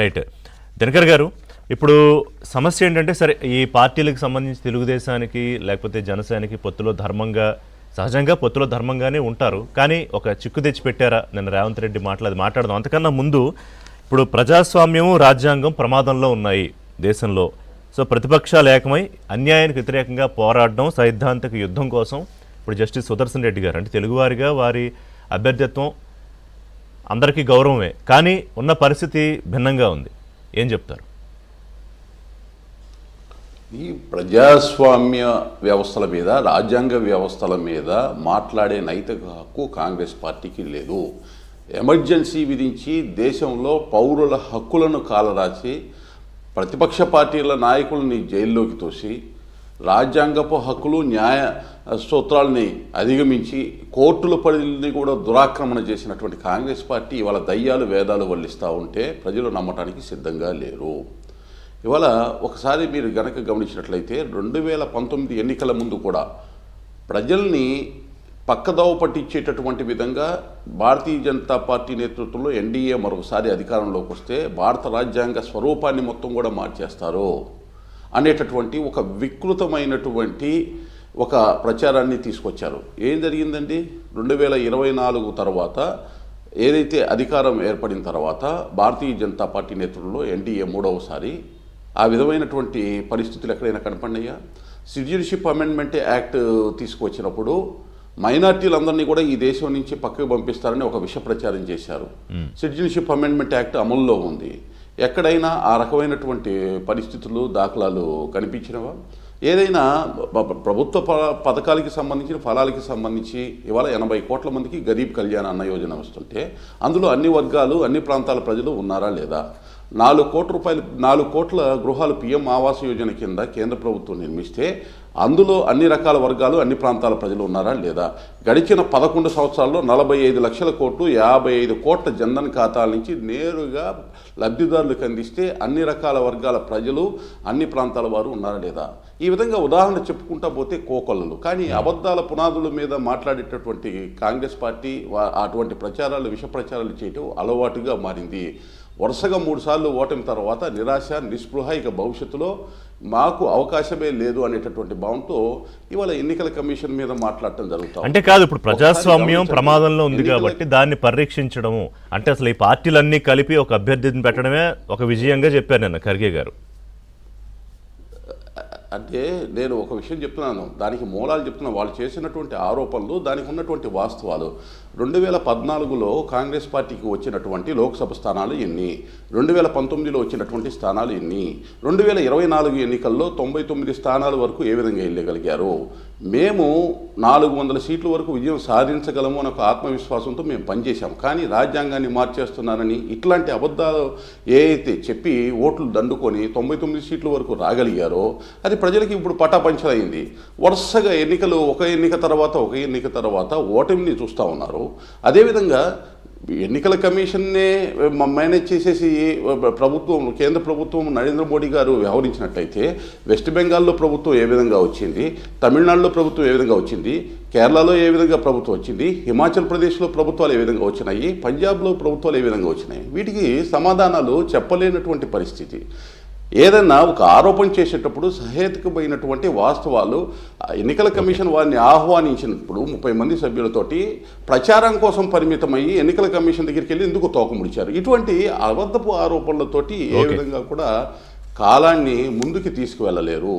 Right. Dinakar గారు, ఇప్పుడు సమస్య ఏంటంటే, సరే ఈ పార్టీలకు సంబంధించి తెలుగుదేశానికి లేకపోతే జనసేనకి పొత్తులో ధర్మంగా, సహజంగా పొత్తులో ధర్మంగానే ఉంటారు. కానీ ఒక చిక్కు తెచ్చి పెట్టారా నిన్న రేవంత్ రెడ్డి మాట్లాడదాం. అంతకన్నా ముందు ఇప్పుడు ప్రజాస్వామ్యం, రాజ్యాంగం ప్రమాదంలో ఉన్నాయి దేశంలో. సో ప్రతిపక్షాలు ఏకమై అన్యాయానికి వ్యతిరేకంగా పోరాడడం, సైద్ధాంతిక యుద్ధం కోసం ఇప్పుడు జస్టిస్ సుదర్శన్ రెడ్డి గారు అంటే తెలుగువారిగా వారి అభ్యర్థిత్వం అందరికీ గౌరవమే, కానీ ఉన్న పరిస్థితి భిన్నంగా ఉంది. ఏం చెప్తారు? ఈ ప్రజాస్వామ్య వ్యవస్థల మీద, రాజ్యాంగ వ్యవస్థల మీద మాట్లాడే నైతిక హక్కు కాంగ్రెస్ పార్టీకి లేదు. ఎమర్జెన్సీ విధించి దేశంలో పౌరుల హక్కులను కాలరాసి ప్రతిపక్ష పార్టీల నాయకులని జైల్లోకి తోసి రాజ్యాంగపు హక్కులు, న్యాయ సూత్రాలని అధిగమించి కోర్టుల పరిధిని కూడా దురాక్రమణ చేసినటువంటి కాంగ్రెస్ పార్టీ ఇవాళ దయ్యాలు వేదాలు వల్లిస్తూ ఉంటే ప్రజలు నమ్మటానికి సిద్ధంగా లేరు. ఇవాళ ఒకసారి మీరు గనక గమనించినట్లయితే 2019 ఎన్నికల ముందు కూడా ప్రజల్ని పక్కదోవ పట్టించేటటువంటి విధంగా భారతీయ జనతా పార్టీ నేతృత్వంలో ఎన్డీఏ మరొకసారి అధికారంలోకి వస్తే భారత రాజ్యాంగ స్వరూపాన్ని మొత్తం కూడా మార్చేస్తారు అనేటటువంటి ఒక వికృతమైనటువంటి ఒక ప్రచారాన్ని తీసుకొచ్చారు. ఏం జరిగిందండి? 2024 తర్వాత ఏదైతే అధికారం ఏర్పడిన తర్వాత భారతీయ జనతా పార్టీ నేతృత్వంలో ఎన్డీఏ మూడవసారి ఆ విధమైనటువంటి పరిస్థితులు ఎక్కడైనా కనపడినాయా? సిటిజన్షిప్ అమెండ్మెంట్ యాక్ట్ తీసుకొచ్చినప్పుడు మైనార్టీలందరినీ కూడా ఈ దేశం నుంచి పక్కకు పంపిస్తారని ఒక విష ప్రచారం చేశారు. సిటిజన్షిప్ అమెండ్మెంట్ యాక్ట్ అమల్లో ఉంది. ఎక్కడైనా ఆ రకమైనటువంటి పరిస్థితులు, దాఖలాలు కనిపించినవా? ఏదైనా ప్రభుత్వ పథకాలకి సంబంధించిన ఫలాలకి సంబంధించి ఇవాళ 80 కోట్ల మందికి గరీబ్ కళ్యాణ్ అన్న యోజన వస్తుంటే అందులో అన్ని వర్గాలు, అన్ని ప్రాంతాల ప్రజలు ఉన్నారా లేదా? 4 కోట్ల గృహాలు పిఎం ఆవాస్ యోజన కింద కేంద్ర ప్రభుత్వం నిర్మిస్తే అందులో అన్ని రకాల వర్గాలు, అన్ని ప్రాంతాల ప్రజలు ఉన్నారా లేదా? గడిచిన 11 సంవత్సరాల్లో 45 లక్షల కోట్లు, 55 కోట్ల జన్ధన్ ఖాతాల నుంచి నేరుగా లబ్ధిదారులకు అందిస్తే అన్ని రకాల వర్గాల ప్రజలు, అన్ని ప్రాంతాల వారు ఉన్నారా లేదా? ఈ విధంగా ఉదాహరణ చెప్పుకుంటా పోతే కోకొల్లలు. కానీ అబద్ధాల పునాదుల మీద మాట్లాడేటటువంటి కాంగ్రెస్ పార్టీ అటువంటి ప్రచారాలు, విష ప్రచారాలు చేయటం అలవాటుగా మారింది. వరుసగా 3 సార్లు ఓటమి తర్వాత నిరాశ, నిస్పృహ, ఇక భవిష్యత్తులో మాకు అవకాశమే లేదు అనేటటువంటి భావంతో ఇవాళ ఎన్నికల కమిషన్ మీద మాట్లాడటం జరుగుతుంది. అంటే కాదు, ఇప్పుడు ప్రజాస్వామ్యం ప్రమాదంలో ఉంది కాబట్టి దాన్ని పరీక్షించడము అంటే అసలు ఈ పార్టీలన్నీ కలిపి ఒక అభ్యర్థిని పెట్టడమే ఒక విజయంగా చెప్పారు నిన్న ఖర్గే గారు. అంటే నేను ఒక విషయం చెప్తున్నాను, దానికి మూలాలు చెప్తున్నాను. వాళ్ళు చేసినటువంటి ఆరోపణలు, దానికి ఉన్నటువంటి వాస్తవాలు. 2014లో కాంగ్రెస్ పార్టీకి వచ్చినటువంటి లోక్సభ స్థానాలు ఎన్ని? 2019లో వచ్చినటువంటి స్థానాలు ఎన్ని? 2024 ఎన్నికల్లో 99 స్థానాల వరకు ఏ విధంగా వెళ్ళగలిగారు? మేము 400 సీట్ల వరకు విజయం సాధించగలము అని ఒక ఆత్మవిశ్వాసంతో మేము పనిచేశాం. కానీ రాజ్యాంగాన్ని మార్చేస్తున్నారని ఇట్లాంటి అబద్ధాలు ఏ అయితే చెప్పి ఓట్లు దండుకొని 99 సీట్ల వరకు రాగలిగారో అది ప్రజలకి ఇప్పుడు పటాపంచలైంది. వరుసగా ఎన్నికలు, ఒక ఎన్నిక తర్వాత ఓటమిని చూస్తూ ఉన్నారు. అదేవిధంగా ఎన్నికల కమిషన్నే మేనేజ్ చేసేసి ప్రభుత్వం, కేంద్ర ప్రభుత్వం, నరేంద్ర మోడీ గారు వ్యవహరించినట్లయితే వెస్ట్ బెంగాల్లో ప్రభుత్వం ఏ విధంగా వచ్చింది, తమిళనాడులో ప్రభుత్వం ఏ విధంగా వచ్చింది, కేరళలో ఏ విధంగా ప్రభుత్వం వచ్చింది, హిమాచల్ ప్రదేశ్లో ప్రభుత్వాలు ఏ విధంగా వచ్చినాయి, పంజాబ్లో ప్రభుత్వాలు ఏ విధంగా వచ్చినాయి, వీటికి సమాధానాలు చెప్పలేనటువంటి పరిస్థితి. ఏదన్నా ఒక ఆరోపణ చేసేటప్పుడు సహేతుకమైనటువంటి వాస్తవాలు, ఎన్నికల కమిషన్ వారిని ఆహ్వానించినప్పుడు 30 మంది సభ్యులతోటి ప్రచారం కోసం పరిమితమయ్యి ఎన్నికల కమిషన్ దగ్గరికి వెళ్ళి ఎందుకు తోకముడిచారు? ఇటువంటి అబద్ధపు ఆరోపణలతోటి ఏ విధంగా కూడా కాలాన్ని ముందుకు తీసుకువెళ్ళలేరు.